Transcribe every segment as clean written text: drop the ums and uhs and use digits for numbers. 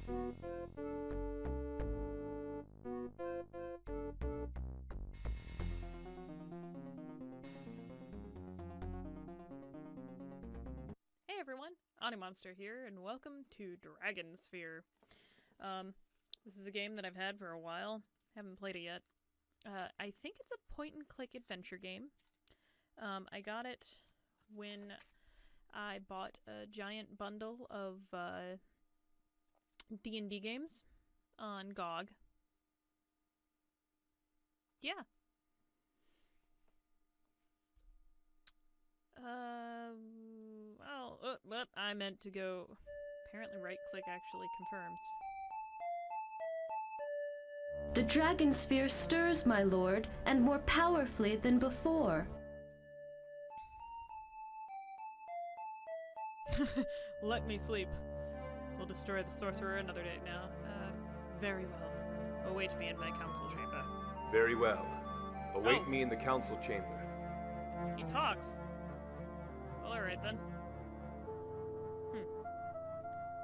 Hey everyone, AniMonster here, and welcome to Dragonsphere. This is a game that I've had for a while. Haven't played it yet. I think it's a point-and-click adventure game. I got it when I bought a giant bundle of D&D games on GOG. Yeah. I meant to go. Apparently right-click actually confirms. The Dragonsphere stirs, my lord, and more powerfully than before. Let me sleep. We'll destroy the sorcerer another day now. Very well. Await me in my council chamber. Very well. Await me in the council chamber. He talks. Well, alright then.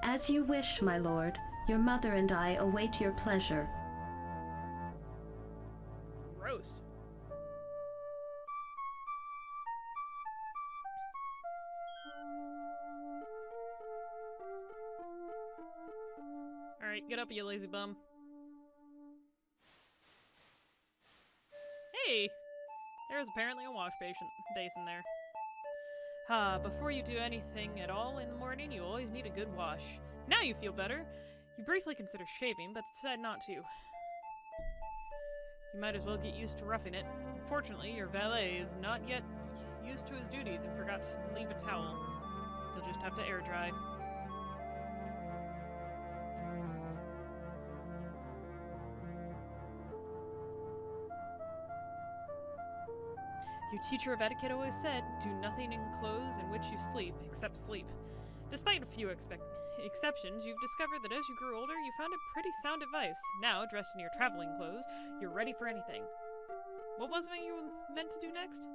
As you wish, my lord. Your mother and I await your pleasure. Gross. Alright, get up, you lazy bum. Hey! There's apparently a wash basin there. Before you do anything at all in the morning, you always need a good wash. Now you feel better. You briefly consider shaving, but decide not to. You might as well get used to roughing it. Unfortunately, your valet is not yet used to his duties and forgot to leave a towel. You'll just have to air dry. Your teacher of etiquette always said, do nothing in clothes in which you sleep, except sleep. Despite a few exceptions, you've discovered that as you grew older, you found it pretty sound advice. Now, dressed in your traveling clothes, you're ready for anything. What was it you were meant to do next?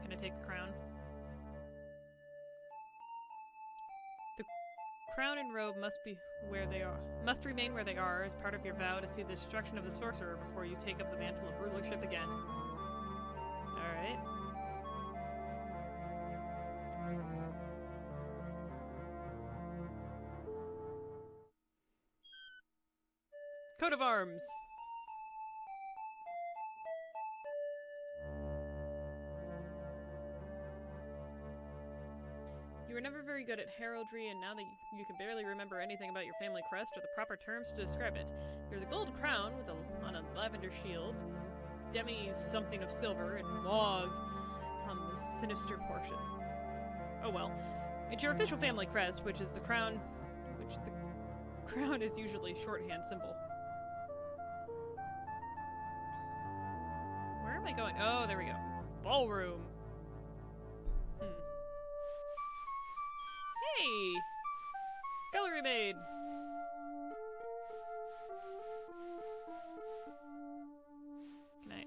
Can I take the crown? The crown and robe must remain where they are as part of your vow to see the destruction of the sorcerer before you take up the mantle of rulership again. Alright. Coat of arms! You were never very good at heraldry, and now that you can barely remember anything about your family crest or the proper terms to describe it. There's a gold crown on a lavender shield, demi something of silver, and mauve on the sinister portion. Oh well. It's your official family crest, which the crown is usually shorthand symbol. Where am I going? Oh, there we go. Ballroom. Hey! Scullery maid!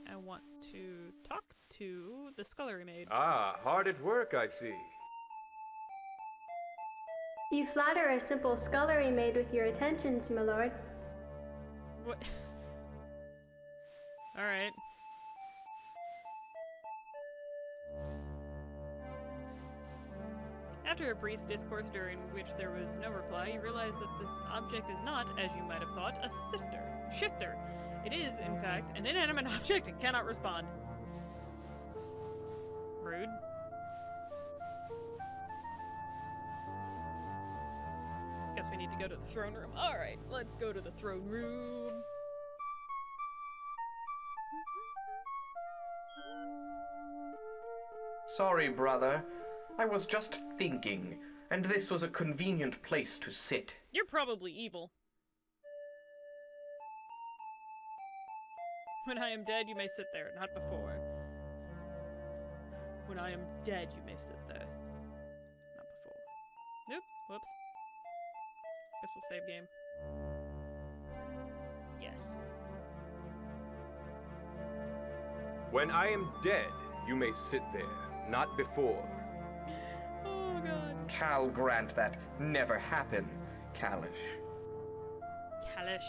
I want to talk to the scullery maid. Ah, hard at work, I see. You flatter a simple scullery maid with your attentions, my lord. What? Alright. After a brief discourse during which there was no reply, you realize that this object is not, as you might have thought, a shifter. It is, in fact, an inanimate object and cannot respond. Rude. Guess we need to go to the throne room. Alright, let's go to the throne room. Sorry, brother. I was just thinking, and this was a convenient place to sit. You're probably evil. When I am dead, you may sit there, not before. When I am dead, you may sit there. Not before. Nope. Whoops. Guess we'll save game. Yes. When I am dead, you may sit there, not before. Oh god. Cal grant that never happen, Kalish. Kalish.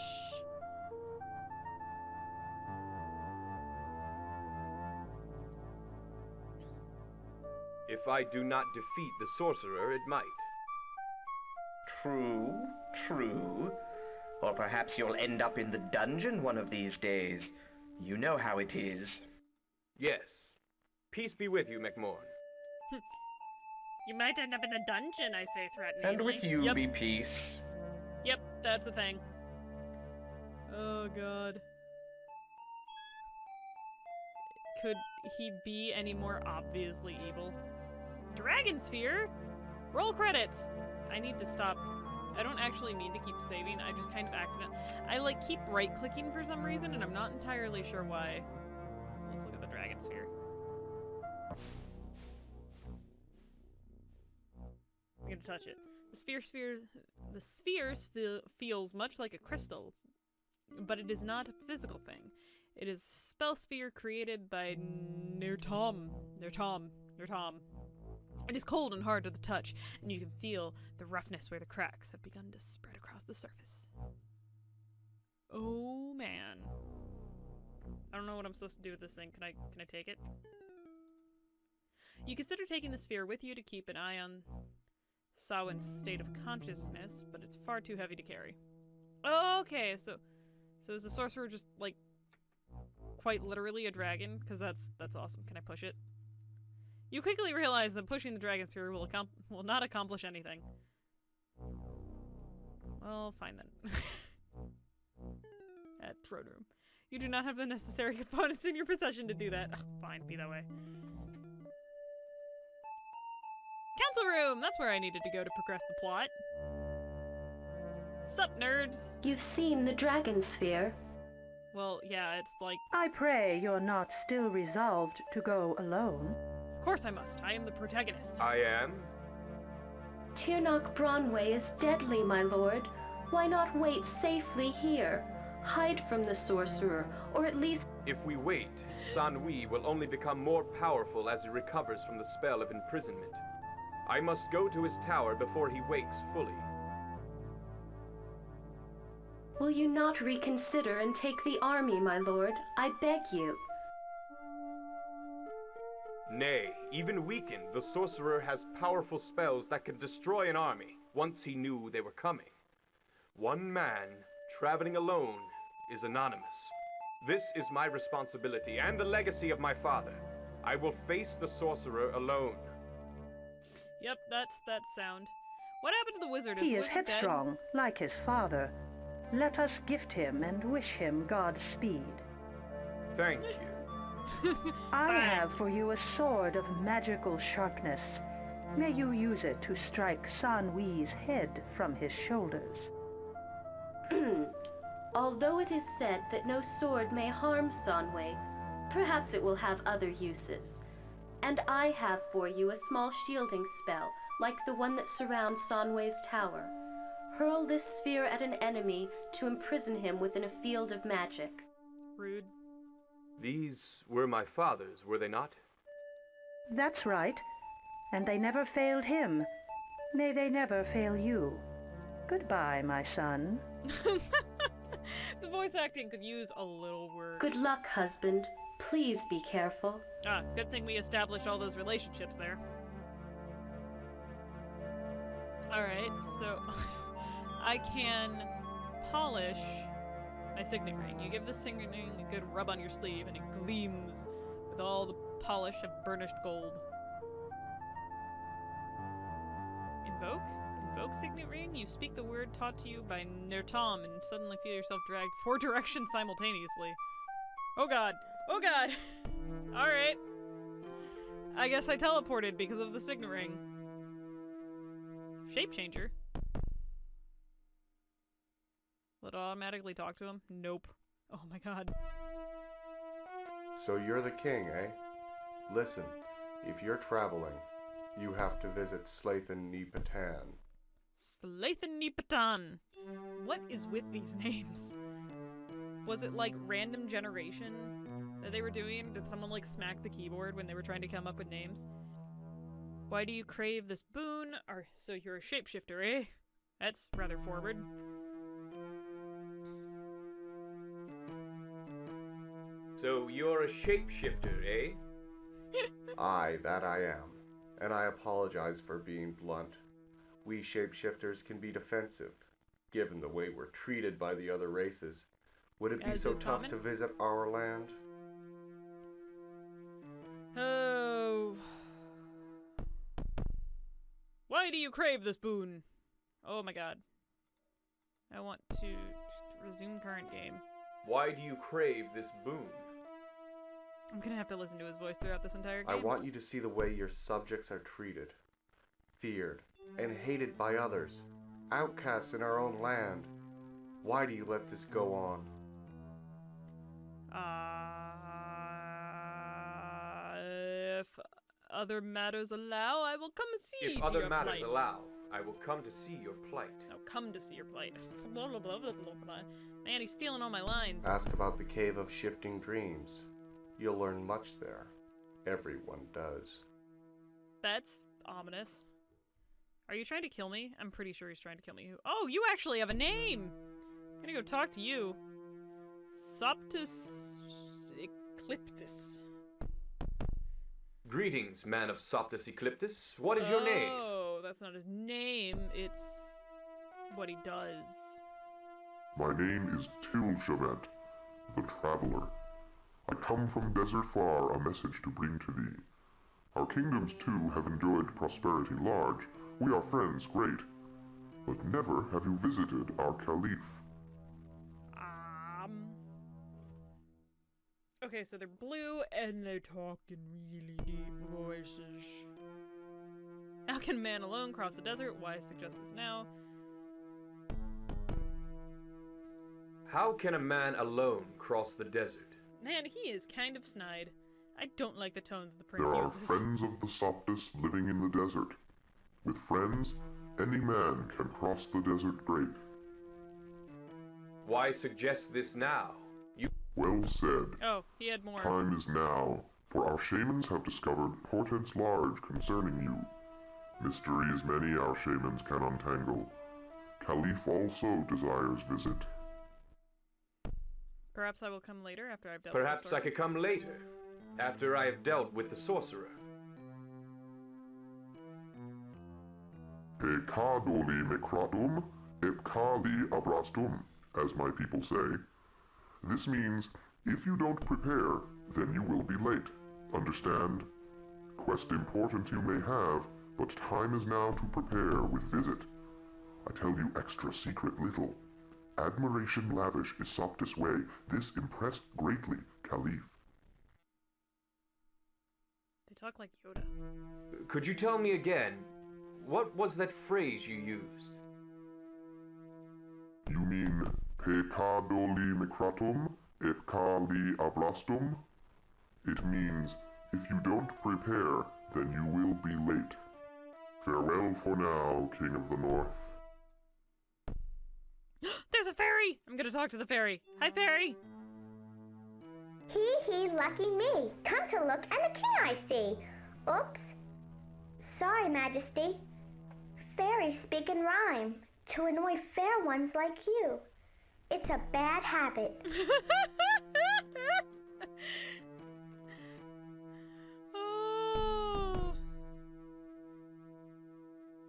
If I do not defeat the sorcerer, it might. True, true. Or perhaps you'll end up in the dungeon one of these days. You know how it is. Yes. Peace be with you, McMorn. You might end up in the dungeon, I say threateningly. And with you Yep. be peace. Yep, that's the thing. Oh god. Could he be any more obviously evil? Dragonsphere? Roll credits! I need to stop. I don't actually mean to keep saving, I just kind of accident. I like keep right-clicking for some reason, and I'm not entirely sure why. So let's look at the Dragonsphere. I'm gonna touch it. The sphere feels much like a crystal, but it is not a physical thing. It is a spell sphere created by Nertom. It is cold and hard to the touch, and you can feel the roughness where the cracks have begun to spread across the surface. Oh man. I don't know what I'm supposed to do with this thing. Can I take it? You consider taking the sphere with you to keep an eye on Samhain's state of consciousness, but it's far too heavy to carry. Okay, so is the sorcerer just like quite literally a dragon? Because that's awesome. Can I push it? You quickly realize that pushing the dragon sphere will not accomplish anything. Well, fine then. At throne room. You do not have the necessary components in your possession to do that. Ugh, fine, be that way. Council room! That's where I needed to go to progress the plot. Sup, nerds? You've seen the Dragonsphere. Well, yeah, it's like... I pray you're not still resolved to go alone. Of course I must. I am the protagonist. I am? Tirnoch Bronway is deadly, my lord. Why not wait safely here? Hide from the sorcerer, or at least... If we wait, Sanwi will only become more powerful as he recovers from the spell of imprisonment. I must go to his tower before he wakes fully. Will you not reconsider and take the army, my lord? I beg you. Nay, even weakened, the sorcerer has powerful spells that can destroy an army, once he knew they were coming. One man, traveling alone, is anonymous. This is my responsibility, and the legacy of my father. I will face the sorcerer alone. Yep, that's that sound. What happened to the wizard? He the is wizard headstrong, like his father. Let us gift him and wish him Godspeed. Thank you. I have for you a sword of magical sharpness. May you use it to strike Sanwi's head from his shoulders. Although it is said that no sword may harm Sanwei, perhaps it will have other uses. And I have for you a small shielding spell, like the one that surrounds Sanwei's tower. Hurl this sphere at an enemy to imprison him within a field of magic. Rude. These were my father's, were they not? That's right. And they never failed him. May they never fail you. Goodbye, my son. The voice acting could use a little word. Good luck, husband. Please be careful. Ah, good thing we established all those relationships there. Alright, so I can polish my signet ring. You give the signet ring a good rub on your sleeve and it gleams with all the polish of burnished gold. Invoke? Invoke signet ring? You speak the word taught to you by Nertom and suddenly feel yourself dragged 4 directions simultaneously. Oh god! Oh god! Alright. I guess I teleported because of the signet ring. Shape changer? Will it automatically talk to him? Nope. Oh my god. So you're the king, eh? Listen, if you're traveling, you have to visit Slathan Nipatan. Slathan Nipatan. What is with these names? Was it like random generation? that they were doing? Did someone, like, smack the keyboard when they were trying to come up with names? Why do you crave this boon? Or, so you're a shapeshifter, eh? That's rather forward. So you're a shapeshifter, eh? Aye, that I am. And I apologize for being blunt. We shapeshifters can be defensive, given the way we're treated by the other races. Would it be As so is tough common? to visit our land? Oh. Why do you crave this boon? Oh my god. I want to resume current game. Why do you crave this boon? I'm gonna have to listen to his voice throughout this entire game. I want you to see the way your subjects are treated, feared, and hated by others, outcasts in our own land. Why do you let this go on? If other matters allow, I will come see If to other your matters plight. allow, I will come to see your plight. Oh, come to see your plight. Blah, blah, blah, blah, blah, blah. Man, he's stealing all my lines. Ask about the Cave of Shifting Dreams. You'll learn much there. Everyone does. That's ominous. Are you trying to kill me? I'm pretty sure he's trying to kill me. Oh, you actually have a name! I'm gonna go talk to you. Soptus Ecliptus. Greetings, man of Soptus Ecliptus. What is your name? Oh, that's not his name. It's what he does. My name is Tilshavet, the Traveler. I come from Desert Far, a message to bring to thee. Our kingdoms too have enjoyed prosperity large. We are friends great. But never have you visited our Caliph. Okay, so they're blue and they talk in really deep voices. How can a man alone cross the desert? Why suggest this now? How can a man alone cross the desert? Man, he is kind of snide. I don't like the tone that the There prince are uses. friends of the Soptus living in the desert. With friends, any man can cross the desert great. Why suggest this now? Well said. Oh, he had more. Time is now, for our shamans have discovered portents large concerning you. Mysteries many our shamans can untangle. Caliph also desires visit. Perhaps I will come later after I've dealt with Perhaps the I could come later, after I have dealt with the sorcerer. Pecadoli mecratum, epcali abrastum, as my people say. This means, if you don't prepare, then you will be late. Understand? Quest important you may have, but time is now to prepare with visit. I tell you extra secret little. Admiration lavish is Soptus' way. This impressed greatly, Caliph. They talk like Yoda. Could you tell me again, what was that phrase you used? You mean Pecadoli mecratum, epcali ablastum? It means, if you don't prepare, then you will be late. Farewell for now, King of the North. There's a fairy! I'm gonna talk to the fairy. Hi, fairy! Hee, lucky me. Come to look, and the king I see. Oops. Sorry, Majesty. Fairies speak in rhyme to annoy fair ones like you. It's a bad habit. Oh.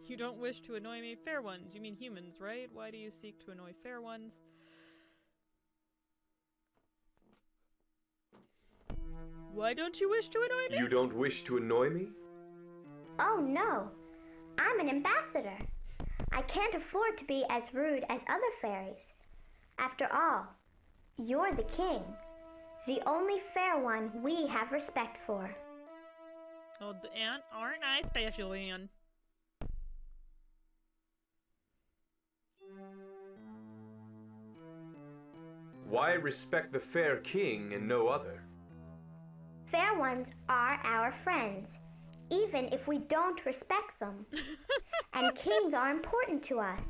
You don't wish to annoy me, fair ones. You mean humans, right? Why do you seek to annoy fair ones? Why don't you wish to annoy me? You don't wish to annoy me? Oh no. I'm an ambassador. I can't afford to be as rude as other fairies. After all, you're the king. The only fair one we have respect for. Oh, aren't I special, Anne? Why respect the fair king and no other? Fair ones are our friends, even if we don't respect them. And kings are important to us.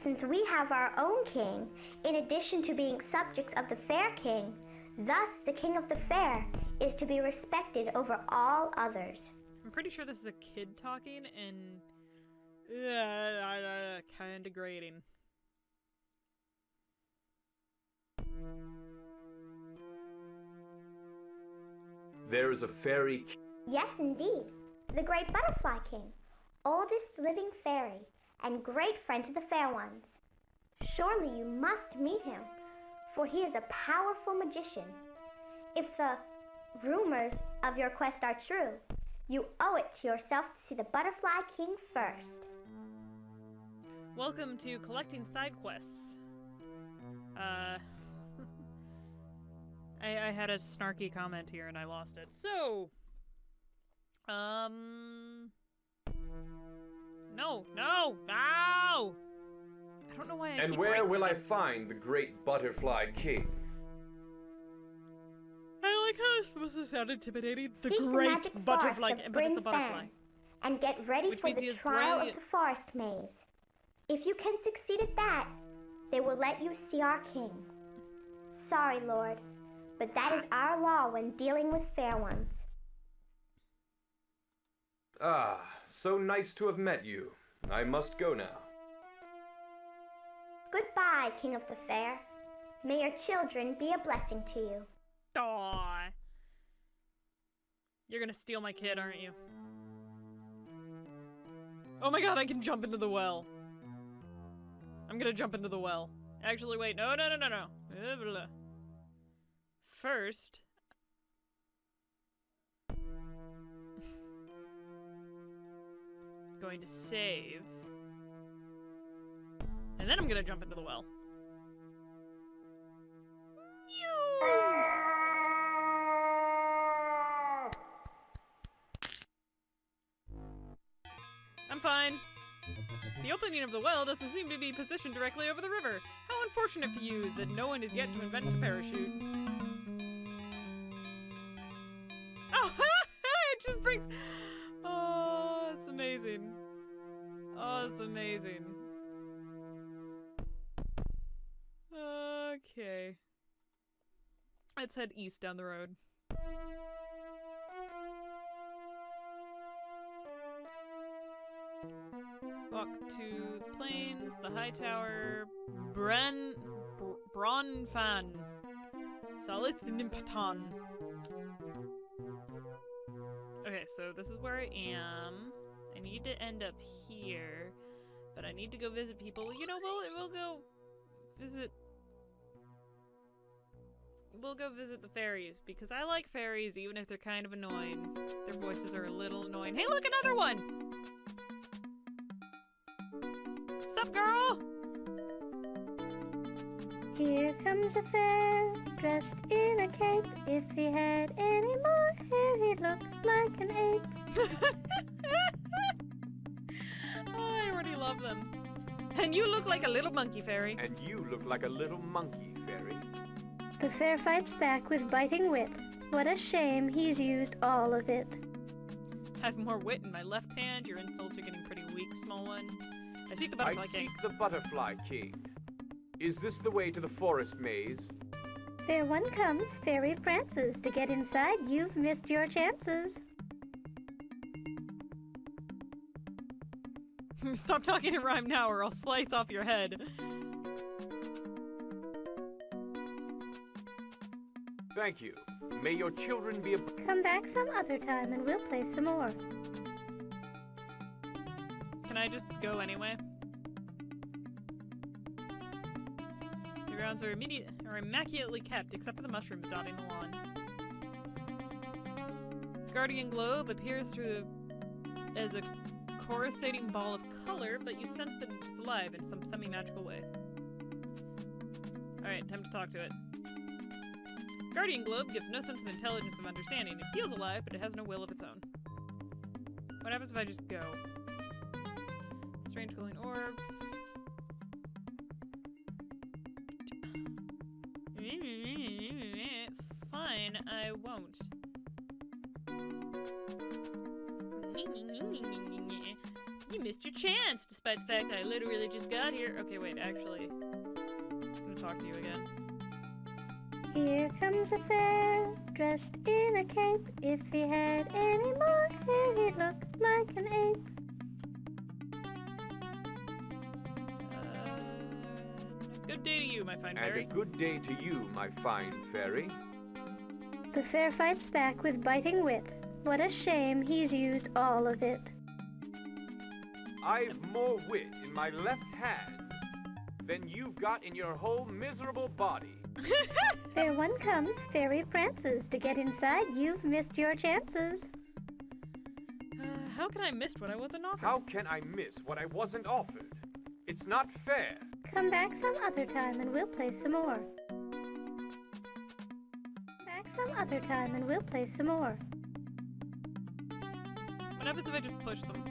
Since we have our own king, in addition to being subjects of the fair king, Thus, the king of the fair is to be respected over all others. I'm pretty sure this is a kid talking, and kind of grating. There is a fairy. Yes, indeed. The great Butterfly King, oldest living fairy, and great friend to the fair ones. Surely you must meet him, for he is a powerful magician. If the rumors of your quest are true, you owe it to yourself to see the Butterfly King first. Welcome to collecting side quests. I had a snarky comment here and I lost it. So, no! I don't know why I And keep where will I right-clicking. find the great Butterfly King? I like how it's supposed to sound intimidating. The Seek the great magic butterfly, forest of but it's a Bryn butterfly. Fan, and get ready Which for means he the is trial brilliant. of the forest maze. If you can succeed at that, they will let you see our king. Sorry, Lord, but that is our law when dealing with fair ones. Ah, so nice to have met you. I must go now. Goodbye, King of the Fair. May your children be a blessing to you. Aww. You're gonna steal my kid, aren't you? Oh my god, I can jump into the well. I'm gonna jump into the well. Actually, wait, no. First... going to save. And then I'm gonna jump into the well. I'm fine. The opening of the well doesn't seem to be positioned directly over the river. How unfortunate for you that no one is yet to invent a parachute. Oh, it just brings... Oh, it's amazing. Oh, it's amazing. Okay. Let's head east down the road. Walk to the plains, the high tower, Bronfan. Salith Nimpatan. Okay, so this is where I am. I need to end up here, but I need to go visit people. You know, we'll go visit... We'll go visit the fairies, because I like fairies even if they're kind of annoying. Their voices are a little annoying. Hey, look, another one! Sup, girl? Here comes a fairy, dressed in a cape. If he had any more hair, he'd look like an ape. Oh, I already love them. And you look like a little monkey fairy. And you look like a little monkey, fairy. The fair fights back with biting wit. What a shame he's used all of it. I have more wit in my left hand. Your insults are getting pretty weak, small one. I seek the I butterfly king. seek the Butterfly King. Is this the way to the forest maze? Fair one comes, fairy prances. To get inside, you've missed your chances. Stop talking in rhyme now or I'll slice off your head. Thank you. May your children be a... Come back some other time and we'll play some more. Can I just go anyway? The grounds are immaculately kept, except for the mushrooms dotting the lawn. Guardian globe appears as a coruscating ball of color, but you sense that it's alive in some semi-magical way. Alright, time to talk to it. Guardian globe gives no sense of intelligence of understanding. It feels alive, but it has no will of its own. What happens if I just go? Strange glowing orb. Fine, I won't. You missed your chance, despite the fact I literally just got here. Okay, wait, actually. I'm gonna talk to you again. Here comes a fare, dressed in a cape. If he had any more hair, he'd look like an ape. Good day to you, my fine And fairy. a good day to you, my fine fairy. The fare fights back with biting wit. What a shame he's used all of it. I've more wit in my left hand than you've got in your whole miserable body. There one comes, Fairy Francis. To get inside, you've missed your chances. How can I miss what I wasn't offered? How can I miss what I wasn't offered? It's not fair. Come back some other time and we'll play some more. Back some other time and we'll play some more. What happens if I just push them?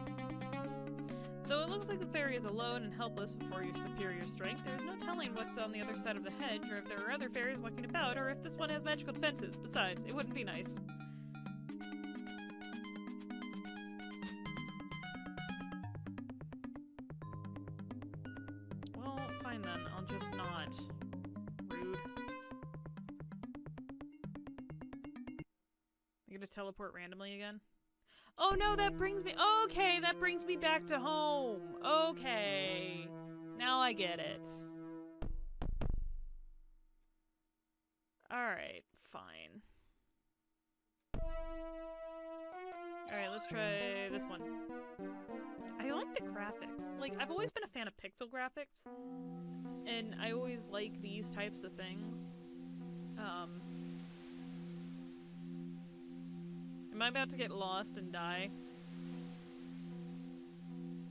Though it looks like the fairy is alone and helpless before your superior strength, there is no telling what's on the other side of the hedge, or if there are other fairies looking about, or if this one has magical defenses. Besides, it wouldn't be nice. Well, fine then. I'll just not. Rude. I'm gonna teleport randomly again? Oh no, that brings me- okay, that brings me back to home. Okay. Now I get it. Alright, fine. Alright, let's try this one. I like the graphics. Like, I've always been a fan of pixel graphics. And I always like these types of things. Am I about to get lost and die?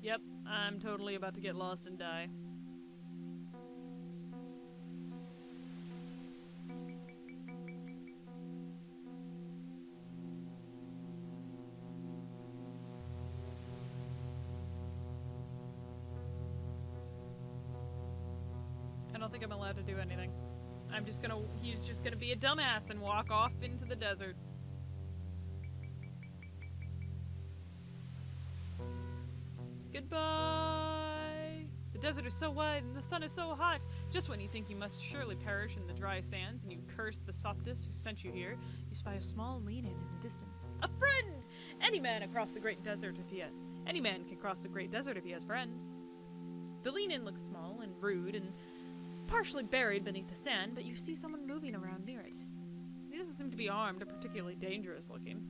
Yep, I'm totally about to get lost and die. I don't think I'm allowed to do anything. He's just gonna be a dumbass and walk off into the desert. Goodbye! The desert is so wide and the sun is so hot. Just when you think you must surely perish in the dry sands and you curse the Soptus who sent you here, you spy a small lean-in the distance. A friend! Any man across the great desert any man can cross the great desert if he has friends. The lean-in looks small and rude and partially buried beneath the sand, but you see someone moving around near it. He doesn't seem to be armed or particularly dangerous looking.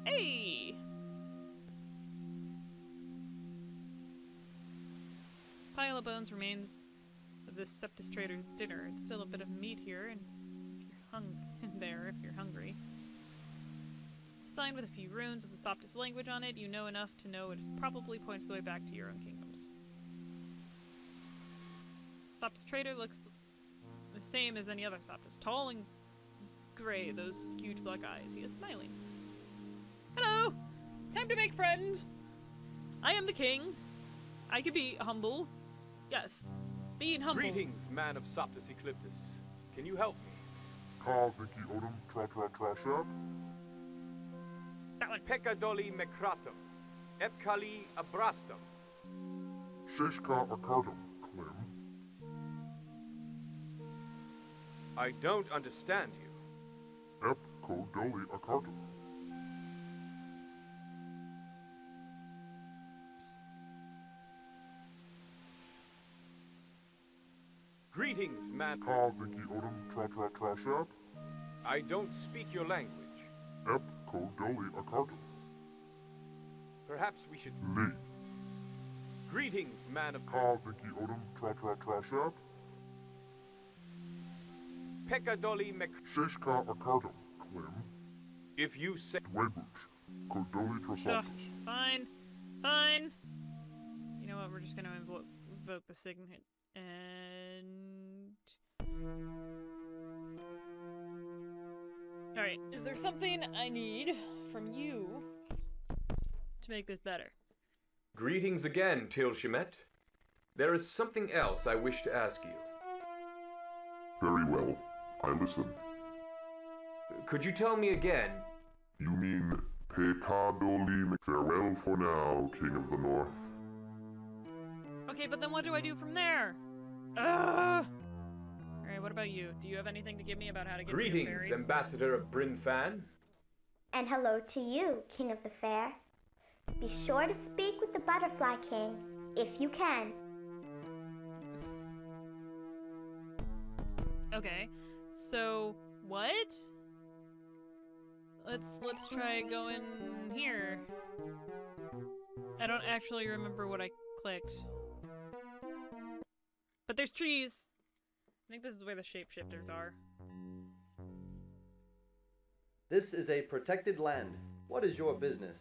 Hey! Pile of bones remains of this Septus trader's dinner. It's still a bit of meat here, and if you're hungry. Signed with a few runes of the Soptus language on it, you know enough to know it probably points the way back to your own kingdoms. Soptus trader looks the same as any other Soptus. Tall and gray, those huge black eyes. He is smiling. Hello! Time to make friends! I am the king. I can be humble. Yes. Being humble. Greetings, man of Soptus Ecliptus. Can you help me? Ka Vicky Odom Tra Tra Tra Shab. That one. Peccadoli Mecratum. Epkali Abrastum. Sheshka Akardum Klim. I don't understand you. Ep Kodoli Akardum. Greetings, man. Ka Vicky Odom Tra Tra Tra Shab. I don't speak your language. Ep Kodoli Akardum. Perhaps we should... Li. Greetings, man of... Ka Vicky Odom Tra Tra Tra Shab. Peccadoli Mec... Sheshka Akardum Klim. If you say... Dwebuch. Kodoli Ugh, Trasantus. fine. Fine. You know what? We're just gonna invoke the signet. And... Alright, is there something I need from you to make this better? Greetings again, Tilshimet. There is something else I wish to ask you. Very well. I listen. Could you tell me again? You mean Pekadoli. Farewell for now, King of the North. Okay, but then what do I do from there? Ugh! Alright, what about you? Do you have anything to give me about how to get to the Greetings, fairies? Ambassador of Bryn Fan. And hello to you, King of the Fair. Be sure to speak with the Butterfly King, if you can. Okay, so what? Let's try going here. I don't actually remember what I clicked. But there's trees! I think this is where the shapeshifters are. This is a protected land. What is your business?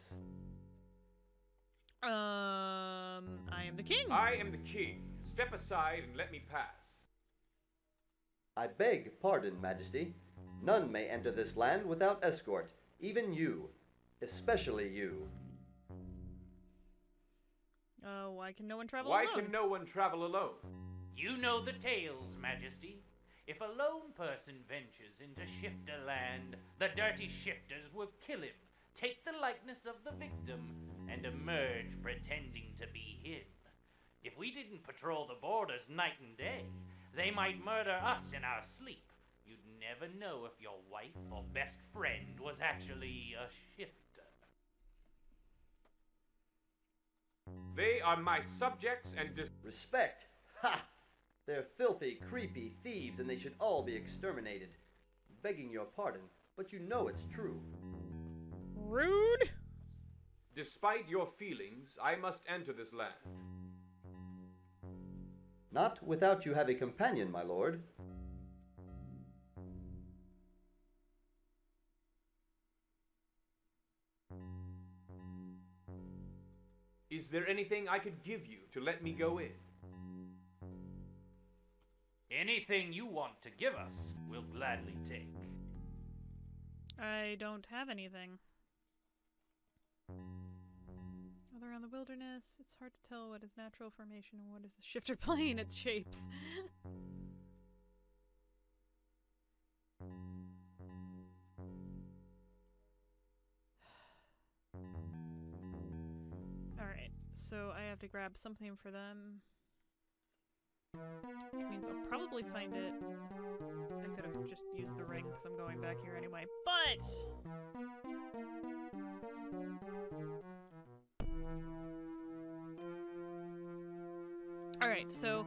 I am the king! I am the king. Step aside and let me pass. I beg pardon, Majesty. None may enter this land without escort, even you. Especially you. Why can no one travel Why alone? can no one travel alone? You know the tales, Majesty. If a lone person ventures into shifter land, the dirty shifters will kill him, take the likeness of the victim, and emerge pretending to be him. If we didn't patrol the borders night and day, they might murder us in our sleep. You'd never know if your wife or best friend was actually a shifter. They are my subjects and Respect? Ha! They're filthy, creepy thieves and they should all be exterminated. Begging your pardon, but you know it's true. Rude! Despite your feelings, I must enter this land. Not without you have a companion, my lord. Is there anything I could give you to let me go in? Anything you want to give us, we'll gladly take. I don't have anything. Other on the wilderness, it's hard to tell what is natural formation and what is a shifter plane. Its shapes. Alright, so I have to grab something for them. Which means I'll probably find it. I could have just used the ring because I'm going back here anyway, but... Alright, so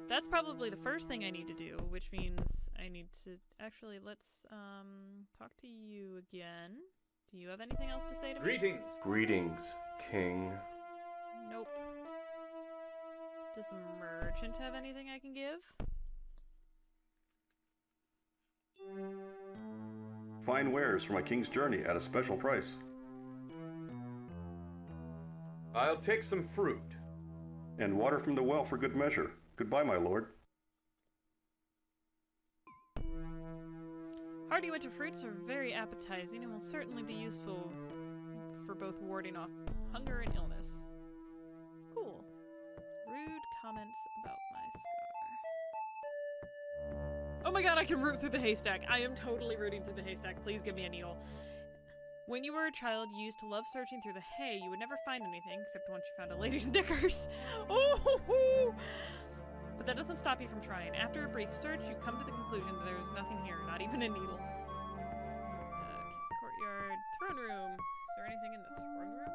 that's probably the first thing I need to do, which means I need to... Actually, let's talk to you again. Do you have anything else to say to me? Greetings! Greetings, King. Nope. Does the merchant have anything I can give? Fine wares for my king's journey at a special price. I'll take some fruit. And water from the well for good measure. Goodbye, my lord. Hearty winter fruits are very appetizing and will certainly be useful for both warding off hunger and illness. Cool. Rude comments about my scar. Oh my god, I can root through the haystack. I am totally rooting through the haystack. Please give me a needle. When you were a child, you used to love searching through the hay. You would never find anything, except once you found a lady's knickers. Oh! But that doesn't stop you from trying. After a brief search, you come to the conclusion that there is nothing here, not even a needle. Okay, courtyard, throne room. Is there anything in the throne room?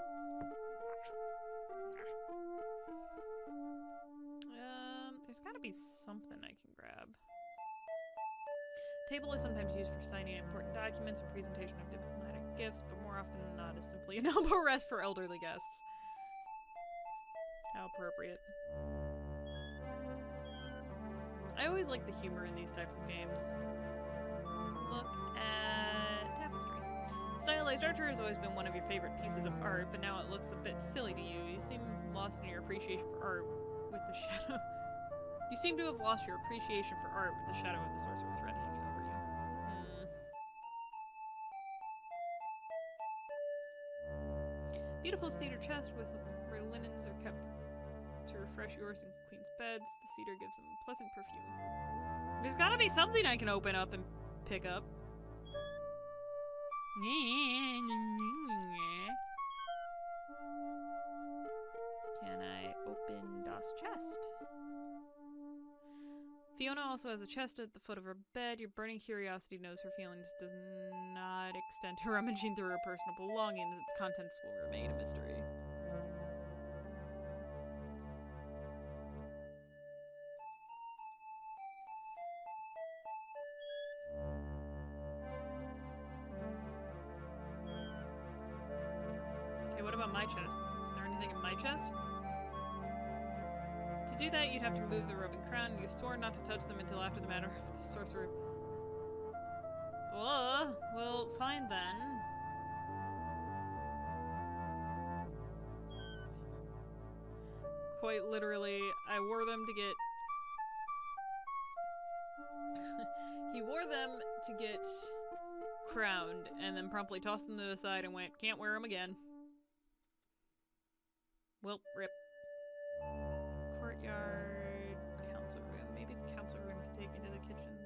There's gotta be something I can grab. Table is sometimes used for signing important documents and presentation of diplomatic gifts, but more often than not is simply an elbow rest for elderly guests. How appropriate. I always like the humor in these types of games. Look at tapestry. Stylized archer has always been one of your favorite pieces of art, but now it looks a bit silly to you. You seem lost in your appreciation for art with the shadow. You seem to have lost your appreciation for art with the shadow of the sorcerer's thread hanging over you. Beautiful cedar chest where linens are kept to refresh yours and queen's beds. The cedar gives them a pleasant perfume. There's gotta be something I can open up and pick up. Can I open das chest? Fiona also has a chest at the foot of her bed. Your burning curiosity knows her feelings does not extend to rummaging through her personal belongings. Its contents will remain a mystery. Okay, what about my chest? Is there anything in my chest? To do that, you'd have to remove the robe and crown, and you've sworn not to touch them until after the matter of the sorcerer. Well, fine then. Quite literally, I wore them to get... He wore them to get crowned, and then promptly tossed them to the side and went, can't wear them again. Well, rip. Courtyard, council room. Maybe the council room can take me to the kitchens.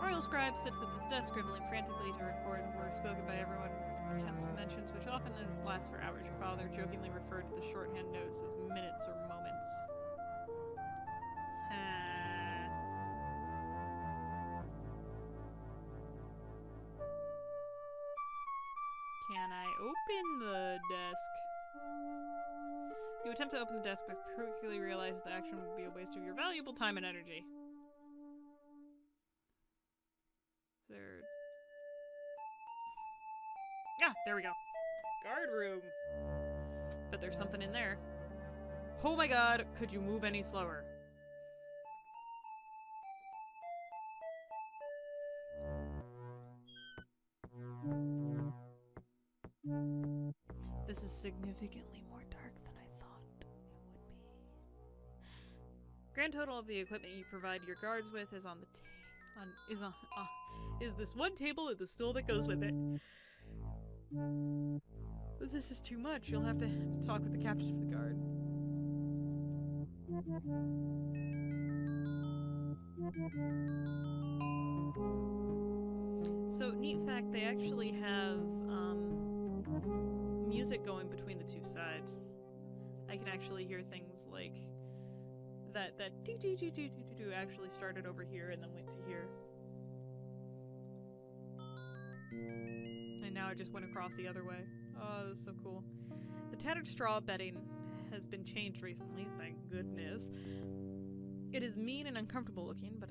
Royal scribe sits at this desk scribbling frantically to record words spoken by everyone the council mentions, which often lasts for hours. Your father jokingly referred to the shorthand notes as minutes or moments. Can I open the desk? You attempt to open the desk, but quickly realize the action would be a waste of your valuable time and energy. Is there... Ah, there we go. Guard room. But there's something in there. Oh my god, could you move any slower? This is significantly more dark than I thought it would be. Grand total of the equipment you provide your guards with is on the is this one table and the stool that goes with it. This is too much. You'll have to talk with the captain of the guard. So, neat fact, they actually have music going between the two sides. I can actually hear things like that do do do do do do actually started over here and then went to here. And now it just went across the other way. Oh, that's so cool. The tattered straw bedding has been changed recently, thank goodness. It is mean and uncomfortable looking, but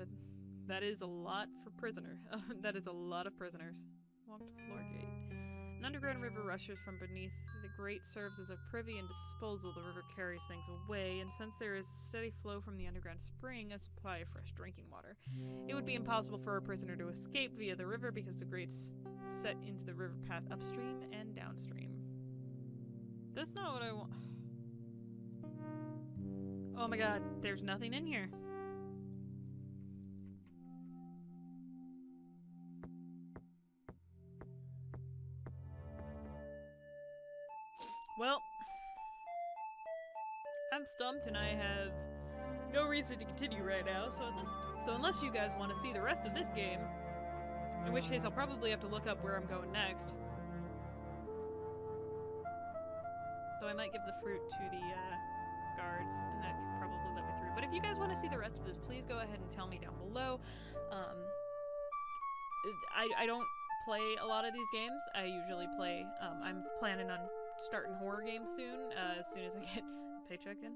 that is a lot for prisoner. That is a lot of prisoners. Walk to floor gate. An underground river rushes from beneath the grate, serves as a privy and disposal. The river carries things away, and since there is a steady flow from the underground spring, a supply of fresh drinking water. It would be impossible for a prisoner to escape via the river because the grate's set into the river path upstream and downstream. That's not what I want. Oh my god, there's nothing in here. Well, I'm stumped and I have no reason to continue right now, so unless you guys want to see the rest of this game, in which case I'll probably have to look up where I'm going next. Though I might give the fruit to the guards, and that could probably let me through. But if you guys want to see the rest of this, please go ahead and tell me down below. I don't play a lot of these games. I usually play, I'm planning on starting horror games soon as I get a paycheck in.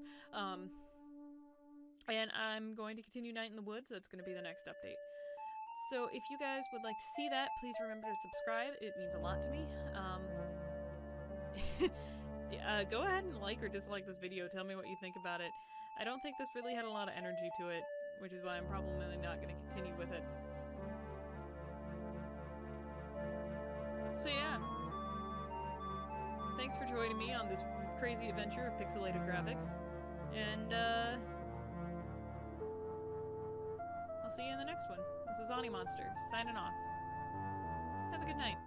And I'm going to continue Night in the Woods. That's going to be the next update. So if you guys would like to see that, please remember to subscribe. It means a lot to me. Go ahead and like or dislike this video. Tell me what you think about it. I don't think this really had a lot of energy to it, which is why I'm probably not going to continue with it. So yeah. Thanks for joining me on this crazy adventure of pixelated graphics. And, I'll see you in the next one. This is AniMonster, signing off. Have a good night.